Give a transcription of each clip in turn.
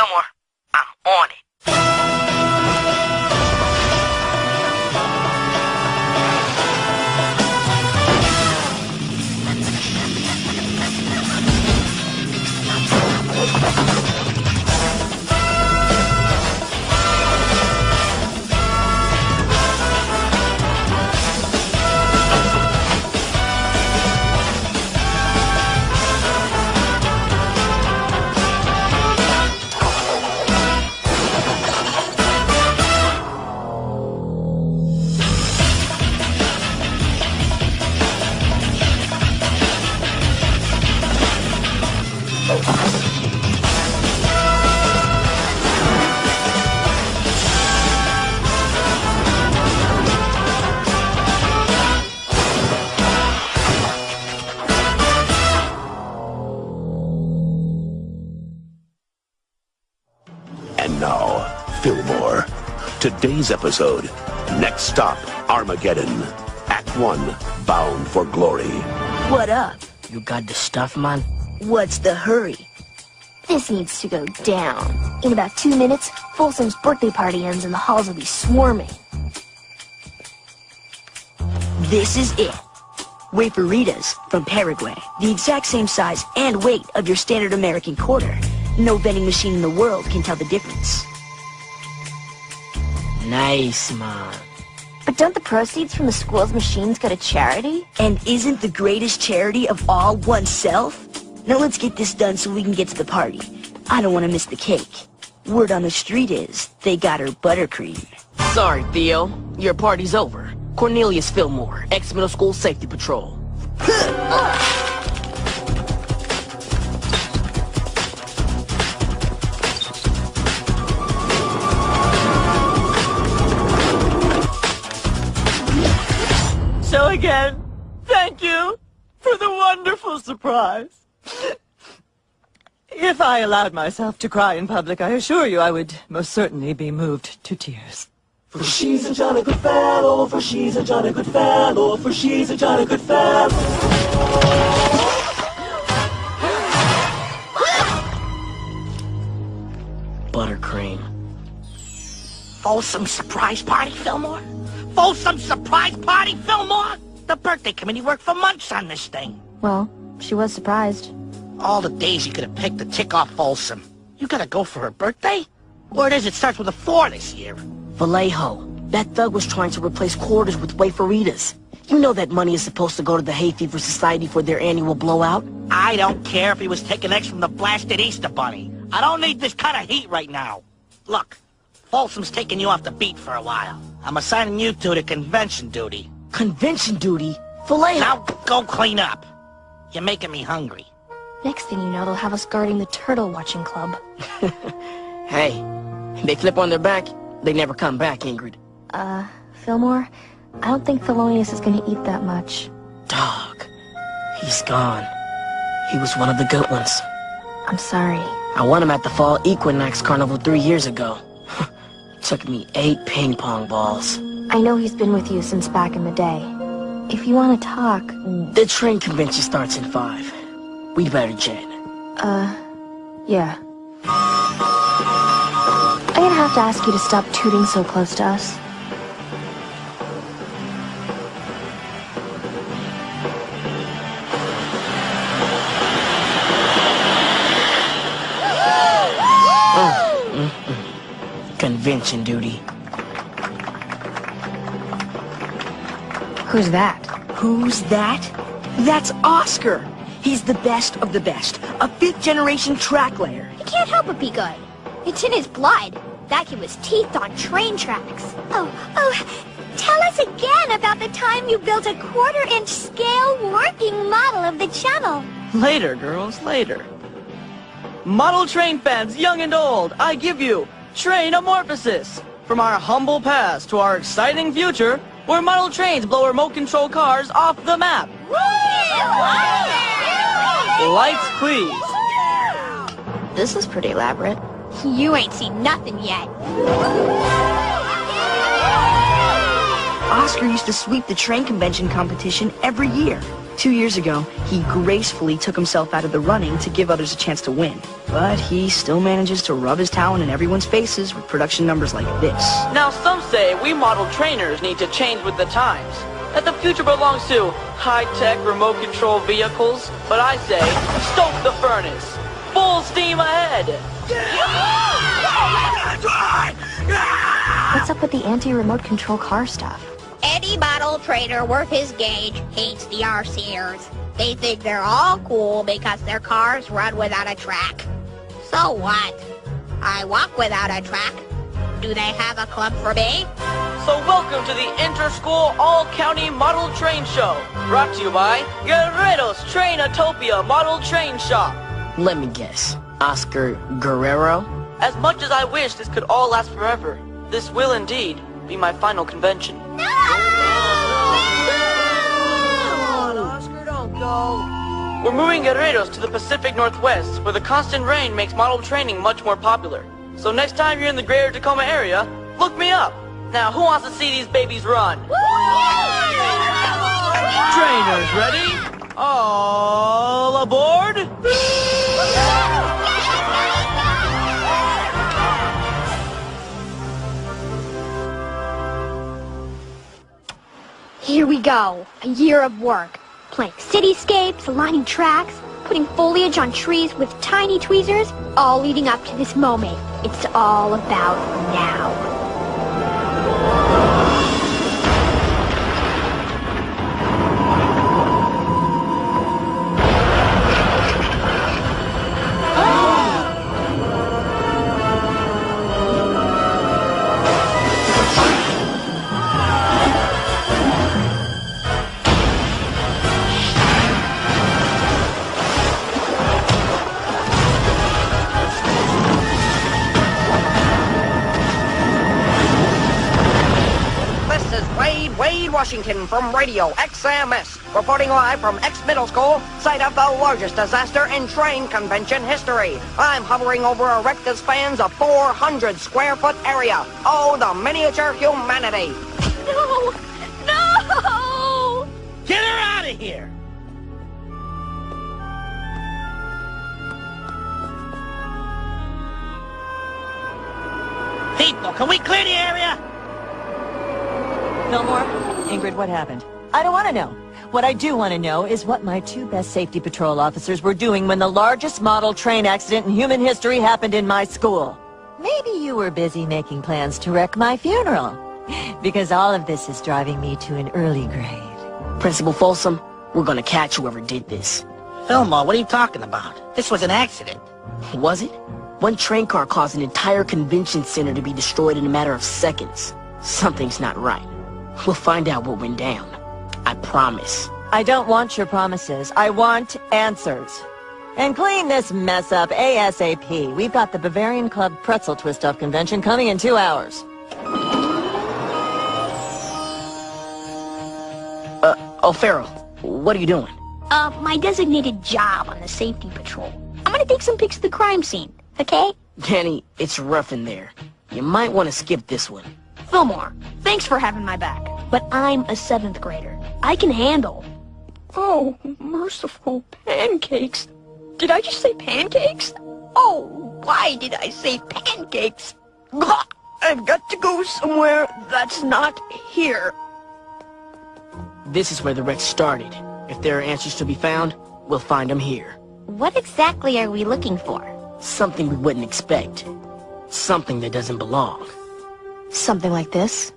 Fillmore, I'm on it. And now, Fillmore. Today's episode. Next stop, Armageddon. Act 1, Bound for Glory. What up? You got the stuff, man? What's the hurry? This needs to go down. In about 2 minutes, Folsom's birthday party ends and the halls will be swarming. This is it. Waferitas from Paraguay. The exact same size and weight of your standard American quarter. No vending machine in the world can tell the difference. Nice, man. But don't the proceeds from the school's machines go to charity? And isn't the greatest charity of all oneself? Now let's get this done so we can get to the party. I don't want to miss the cake. Word on the street is they got her buttercream. Sorry, Theo. Your party's over. Cornelius Fillmore, ex-middle school safety patrol. So again, thank you for the wonderful surprise. If I allowed myself to cry in public, I assure you I would most certainly be moved to tears. For she's a jolly good fellow, for she's a jolly good fellow, for she's a jolly good fellow. Buttercream. Folsom surprise party, Fillmore? Folsom surprise party, Fillmore? The birthday committee worked for months on this thing. Well, she was surprised. All the days you could have picked to tick off Folsom. You gotta go for her birthday? Word is it starts with a 4 this year. Vallejo, that thug was trying to replace quarters with waferitas. You know that money is supposed to go to the Hay Fever Society for their annual blowout? I don't care if he was taking eggs from the blasted Easter Bunny. I don't need this kind of heat right now. Look, Folsom's taking you off the beat for a while. I'm assigning you two to convention duty. Convention duty? Vallejo! Now go clean up. You're making me hungry. Next thing you know, they'll have us guarding the turtle watching club. Hey, they flip on their back, they never come back, Ingrid. Fillmore, I don't think Thelonious is gonna eat that much. Dog, he's gone. He was one of the good ones. I'm sorry. I won him at the Fall Equinox Carnival 3 years ago. Took me 8 ping pong balls. I know he's been with you since back in the day. If you want to talk... The train convention starts in 5. We'd better jet. Yeah. I'm gonna have to ask you to stop tooting so close to us. Convention duty. Who's that? Who's that? That's Oscar. He's the best of the best. A 5th-generation track layer. He can't help but be good. It's in his blood. That kid was teethed on train tracks. Oh, tell us again about the time you built a 1/4-inch scale working model of the channel. Later, girls, later. Model train fans, young and old, I give you Train-amorphosis. From our humble past to our exciting future, where model trains blow remote-control cars off the map. Lights, please. This is pretty elaborate. You ain't seen nothing yet. Oscar used to sweep the train convention competition every year. 2 years ago, he gracefully took himself out of the running to give others a chance to win. But he still manages to rub his talent in everyone's faces with production numbers like this. Now some say we model trainers need to change with the times, that the future belongs to high-tech remote control vehicles. But I say, stoke the furnace. Full steam ahead! What's up with the anti-remote control car stuff? Any model trainer worth his gauge hates the RCers. They think they're all cool because their cars run without a track. So what? I walk without a track. Do they have a club for me? So welcome to the Inter-School All-County Model Train Show, brought to you by Guerrero's Trainotopia Model Train Shop. Let me guess. Oscar Guerrero? As much as I wish this could all last forever, this will indeed be my final convention. No! Oscar, don't go. We're moving Guerreros to the Pacific Northwest, where the constant rain makes model training much more popular. So next time you're in the greater Tacoma area, look me up. Now, who wants to see these babies run? Trainers ready? All aboard? Here we go. A year of work. Playing cityscapes, aligning tracks, putting foliage on trees with tiny tweezers, all leading up to this moment. It's all about now. Washington from Radio XMS, reporting live from X Middle School, site of the largest disaster in train convention history. I'm hovering over a wreck that spans a 400-square-foot area. Oh, the miniature humanity. No! No! Get her out of here! People, can we clear the area? Fillmore, Ingrid, what happened? I don't want to know. What I do want to know is what my two best safety patrol officers were doing when the largest model train accident in human history happened in my school. Maybe you were busy making plans to wreck my funeral. Because all of this is driving me to an early grave. Principal Folsom, we're gonna catch whoever did this. Fillmore, what are you talking about? This was an accident. Was it? One train car caused an entire convention center to be destroyed in a matter of seconds. Something's not right. We'll find out what went down. I promise. I don't want your promises. I want answers. And clean this mess up ASAP. We've got the Bavarian Club Pretzel Twist-Off Convention coming in 2 hours. O'Farrell, what are you doing? My designated job on the safety patrol. I'm gonna take some pics of the crime scene, okay? Danny, it's rough in there. You might want to skip this one. Fillmore, thanks for having my back. But I'm a 7th grader. I can handle. Oh, merciful pancakes. Did I just say pancakes? Oh, why did I say pancakes? I've got to go somewhere that's not here. This is where the wreck started. If there are answers to be found, we'll find them here. What exactly are we looking for? Something we wouldn't expect. Something that doesn't belong. Something like this?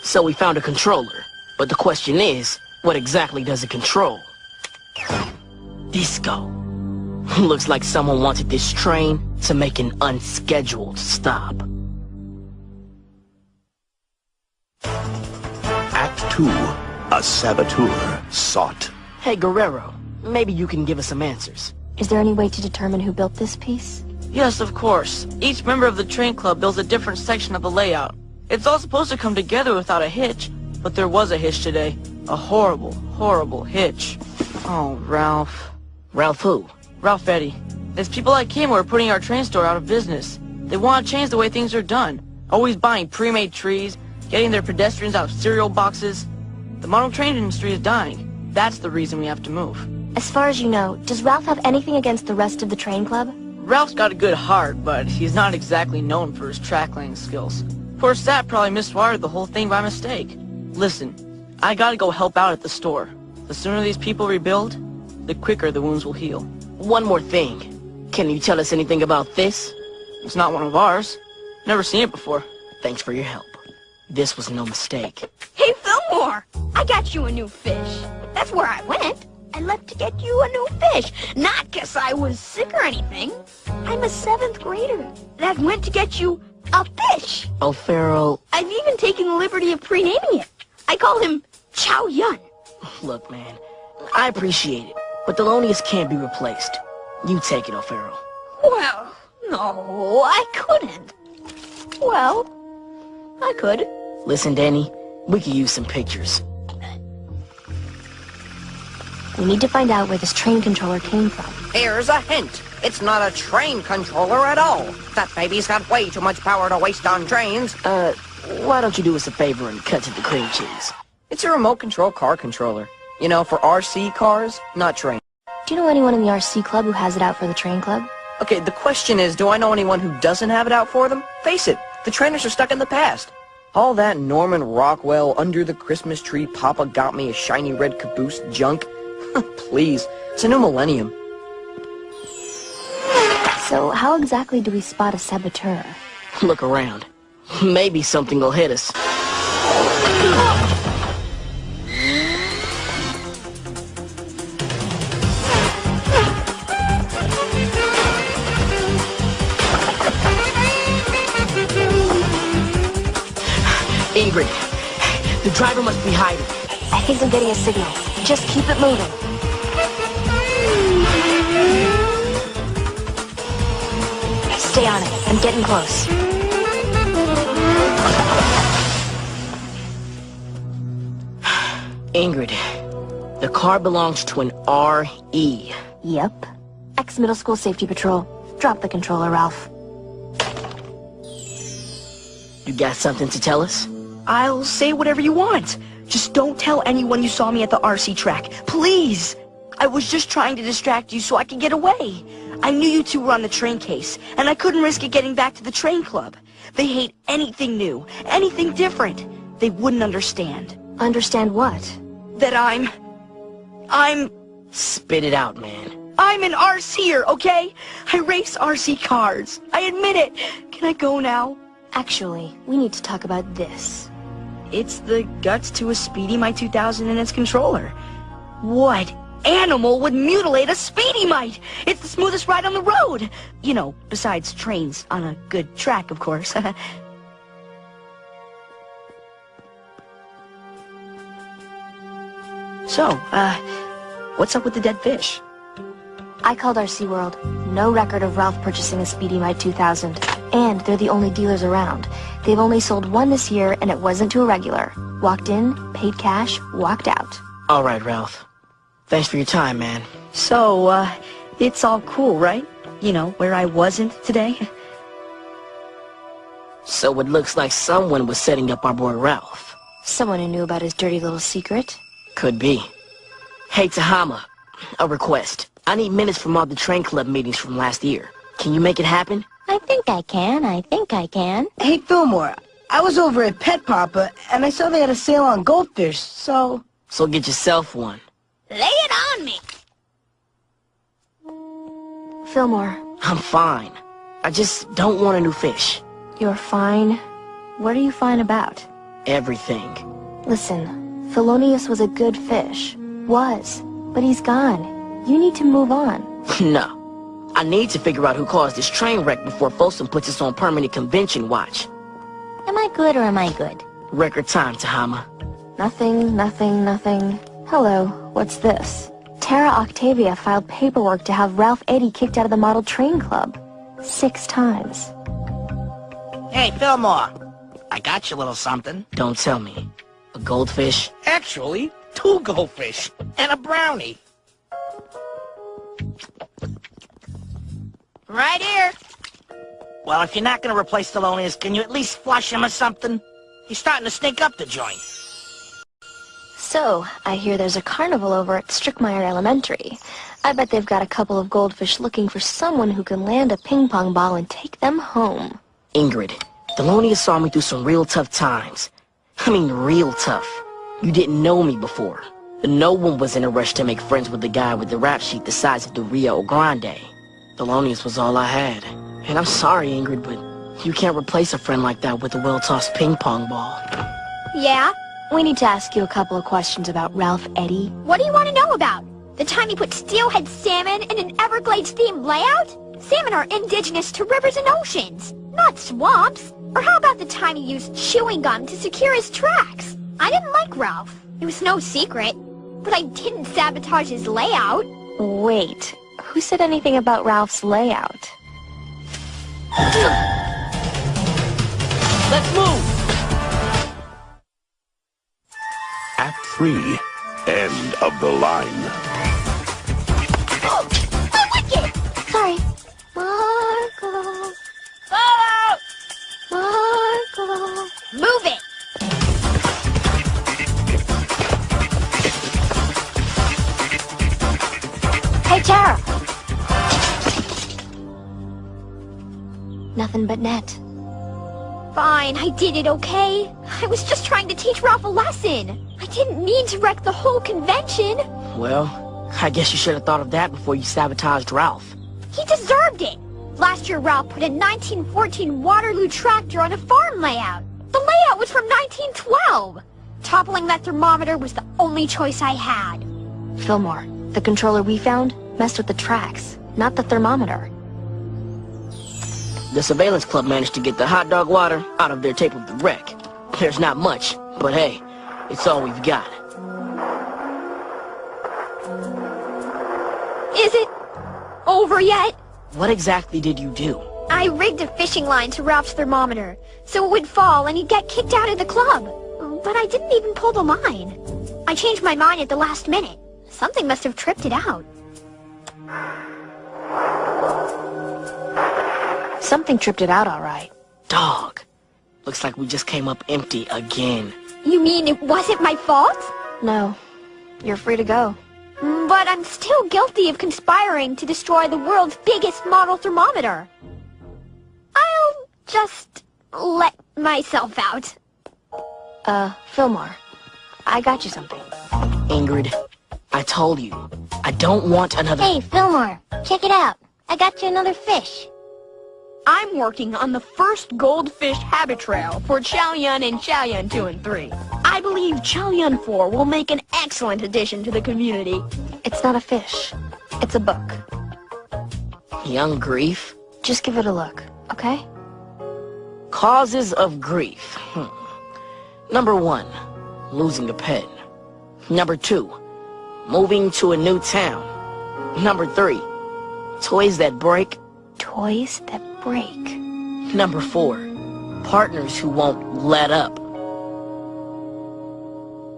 So we found a controller. But the question is, what exactly does it control? Disco. Looks like someone wanted this train to make an unscheduled stop. Act 2. A saboteur sought. Hey, Guerrero, maybe you can give us some answers. Is there any way to determine who built this piece? Yes, of course. Each member of the train club builds a different section of the layout. It's all supposed to come together without a hitch, but there was a hitch today. A horrible, horrible hitch. Oh, Ralph. Ralph who? Ralph Eddy. It's people like him who are putting our train store out of business. They want to change the way things are done. Always buying pre-made trees, getting their pedestrians out of cereal boxes. The model train industry is dying. That's the reason we have to move. As far as you know, does Ralph have anything against the rest of the train club? Ralph's got a good heart, but he's not exactly known for his track-laying skills. Poor Sat probably miswired the whole thing by mistake. Listen, I gotta go help out at the store. The sooner these people rebuild, the quicker the wounds will heal. One more thing. Can you tell us anything about this? It's not one of ours. Never seen it before. Thanks for your help. This was no mistake. Hey, Fillmore! I got you a new fish. That's where I went. I left to get you a new fish. Not 'cause I was sick or anything. I'm a 7th grader that went to get you a fish. Oh, Pharaoh. I've even taken the liberty of pre-naming it. I call him Chow Yun. Look, man, I appreciate it, but Thelonious can't be replaced. You take it, O'Farrell. Well, no, I couldn't. Well, I could. Listen, Danny, we could use some pictures. We need to find out where this train controller came from. Here's a hint. It's not a train controller at all. That baby's got way too much power to waste on trains. Why don't you do us a favor and cut to the cream cheese? It's a remote control car controller. You know, for RC cars, not trains. Do you know anyone in the RC club who has it out for the train club? Okay, the question is, do I know anyone who doesn't have it out for them? Face it, the trainers are stuck in the past. All that Norman Rockwell, under the Christmas tree, Papa got me a shiny red caboose junk. Please, it's a new millennium. So how exactly do we spot a saboteur? Look around. Maybe something will hit us. Ingrid, the driver must be hiding. I think I'm getting a signal. Just keep it moving. Stay on it. I'm getting close. Ingrid, the car belongs to an RE. Yep. Ex-middle school safety patrol. Drop the controller, Ralph. You got something to tell us? I'll say whatever you want. Just don't tell anyone you saw me at the RC track. Please! I was just trying to distract you so I could get away. I knew you two were on the train case, and I couldn't risk it getting back to the train club. They hate anything new, anything different. They wouldn't understand. Understand what? That I'm... Spit it out, man. I'm an RCer, okay? I race RC cars. I admit it. Can I go now? Actually, we need to talk about this. It's the guts to a Speedy Mite 2000 and its controller. What animal would mutilate a Speedy Mite? It's the smoothest ride on the road. You know, besides trains on a good track, of course. So, what's up with the dead fish? I called our SeaWorld. No record of Ralph purchasing a Speedy Mite 2000. And they're the only dealers around. They've only sold one this year, and it wasn't to a regular. Walked in, paid cash, walked out. All right, Ralph. Thanks for your time, man. So, it's all cool, right? You know, where I wasn't today? So it looks like someone was setting up our boy Ralph. Someone who knew about his dirty little secret? Could be. Hey, Tahama, a request. I need minutes from all the train club meetings from last year. Can you make it happen? I think I can. Hey, Fillmore, I was over at Pet Papa, and I saw they had a sale on goldfish, so... So get yourself one. Lay it on me! Fillmore. I'm fine. I just don't want a new fish. You're fine? What are you fine about? Everything. Listen, Thelonious was a good fish. Was. But he's gone. You need to move on. No. I need to figure out who caused this train wreck before Folsom puts us on permanent convention watch. Am I good or am I good? Record time, Tahama. Nothing. Hello, what's this? Tara Octavia filed paperwork to have Ralph Eddy kicked out of the model train club. 6 times. Hey, Fillmore. I got you a little something. Don't tell me. A goldfish? Actually, 2 goldfish and a brownie. Right here. Well, if you're not going to replace Thelonious, can you at least flush him or something? He's starting to stink up the joint. So, I hear there's a carnival over at Strickmeyer Elementary. I bet they've got a couple of goldfish looking for someone who can land a ping pong ball and take them home. Ingrid, Thelonious saw me through some real tough times. I mean, real tough. You didn't know me before. No one was in a rush to make friends with the guy with the rap sheet the size of the Rio Grande. Thelonious was all I had. And I'm sorry, Ingrid, but you can't replace a friend like that with a well-tossed ping pong ball. Yeah? We need to ask you a couple of questions about Ralph Eddy. What do you want to know about? The time he put steelhead salmon in an Everglades-themed layout? Salmon are indigenous to rivers and oceans, not swamps. Or how about the time he used chewing gum to secure his tracks? I didn't like Ralph. It was no secret. But I didn't sabotage his layout. Wait, who said anything about Ralph's layout? Let's move! Act 3. End of the line. Oh, wicked! Sorry. Marco. Fallout! Marco. Move it! Hey, Tara! Nothing but net. Fine, I did it, okay? I was just trying to teach Ralph a lesson. I didn't mean to wreck the whole convention. Well, I guess you should have thought of that before you sabotaged Ralph. He deserved it. Last year, Ralph put a 1914 Waterloo tractor on a farm layout. The layout was from 1912. Toppling that thermometer was the only choice I had. Fillmore, the controller we found messed with the tracks, not the thermometer. The surveillance club managed to get the hot dog water out of their tape of the wreck. There's not much, but hey, it's all we've got. Is it over yet? What exactly did you do? I rigged a fishing line to Ralph's thermometer, so it would fall and he'd get kicked out of the club. But I didn't even pull the line. I changed my mind at the last minute. Something must have tripped it out. Something tripped it out all right. Dog. Looks like we just came up empty again. You mean it wasn't my fault? No, you're free to go. But I'm still guilty of conspiring to destroy the world's biggest model thermometer. I'll just let myself out. Fillmore, I got you something. Ingrid, I told you, I don't want another... Hey, Fillmore, check it out. I got you another fish. I'm working on the first goldfish habit trail for Chaoyun and Chaoyun 2 and 3. I believe Chaoyun 4 will make an excellent addition to the community. It's not a fish. It's a book. Young grief? Just give it a look, okay? Causes of grief. Number 1, losing a pet. Number 2, moving to a new town. Number 3, toys that break. Toys that break. Number 4, partners who won't let up.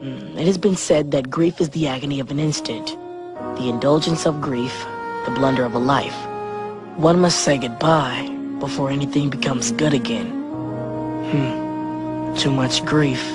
It has been said that grief is the agony of an instant, the indulgence of grief, the blunder of a life. One must say goodbye before anything becomes good again. Too much grief,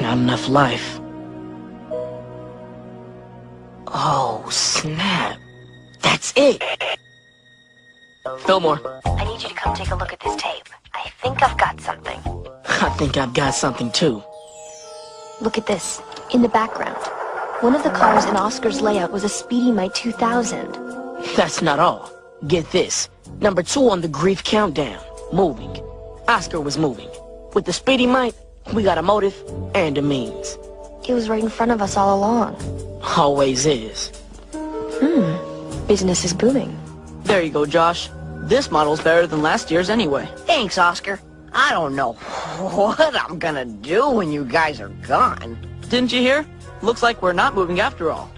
not enough life. Oh, snap. That's it. Fillmore. I need you to come take a look at this tape. I think I've got something. I think I've got something too. Look at this. In the background. One of the cars in Oscar's layout was a Speedy Mite 2000. That's not all. Get this. Number 2 on the grief countdown. Moving. Oscar was moving. With the Speedy Mite, we got a motive and a means. It was right in front of us all along. Always is. Business is booming. There you go, Josh. This model's better than last year's anyway. Thanks, Oscar. I don't know what I'm gonna do when you guys are gone. Didn't you hear? Looks like we're not moving after all.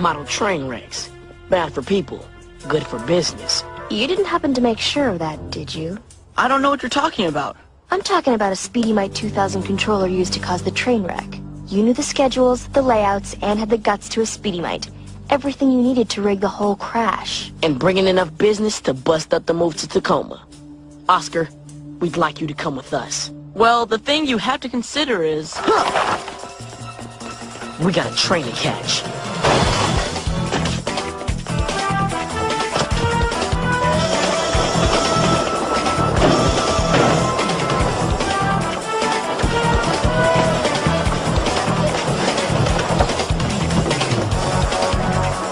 Model train wrecks. Bad for people. Good for business. You didn't happen to make sure of that, did you? I don't know what you're talking about. I'm talking about a Speedy Mite 2000 controller used to cause the train wreck. You knew the schedules, the layouts, and had the guts to a Speedy Mite. Everything you needed to rig the whole crash. And bringing enough business to bust up the move to Tacoma. Oscar, we'd like you to come with us. Well, the thing you have to consider is... We got a train to catch.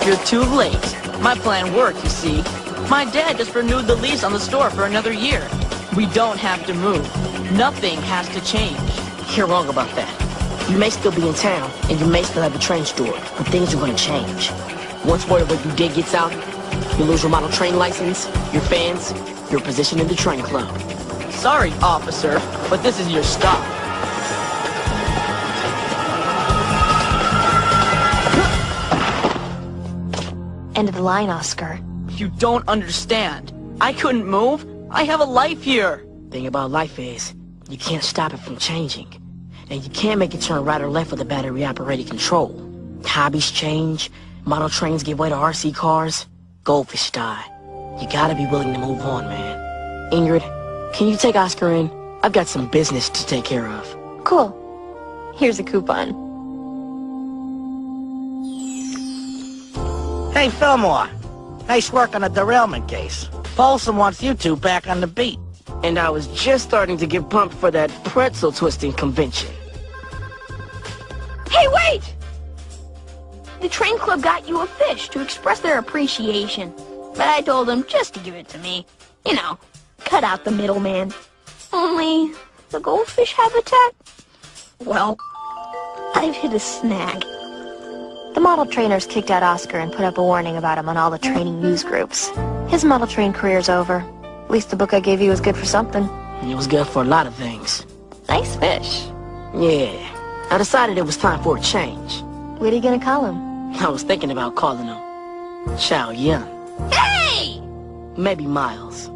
You're too late. My plan worked, you see. My dad just renewed the lease on the store for another year. We don't have to move. Nothing has to change. You're wrong about that. You may still be in town, and you may still have the train store, but things are gonna change. Once word of what you did gets out, you lose your model train license, your fans, your position in the train club. Sorry, officer, but this is your stop. End of the line, Oscar. You don't understand. I couldn't move. I have a life here. Thing about life is, you can't stop it from changing. And you can't make it turn right or left with a battery-operated control. Hobbies change, model trains give way to RC cars, goldfish die. You gotta be willing to move on, man. Ingrid, can you take Oscar in? I've got some business to take care of. Cool. Here's a coupon. Hey, Fillmore. Nice work on the derailment case. Folsom wants you two back on the beat. And I was just starting to get pumped for that pretzel twisting convention. Hey, wait! The train club got you a fish to express their appreciation. But I told them just to give it to me. You know, cut out the middleman. Only the goldfish habitat? Well, I've hit a snag. The model trainers kicked out Oscar and put up a warning about him on all the training news groups. His model train career's over. At least the book I gave you was good for something. It was good for a lot of things. Nice fish. Yeah. I decided it was time for a change. What are you gonna call him? I was thinking about calling him Chow Yun. Hey! Maybe Miles.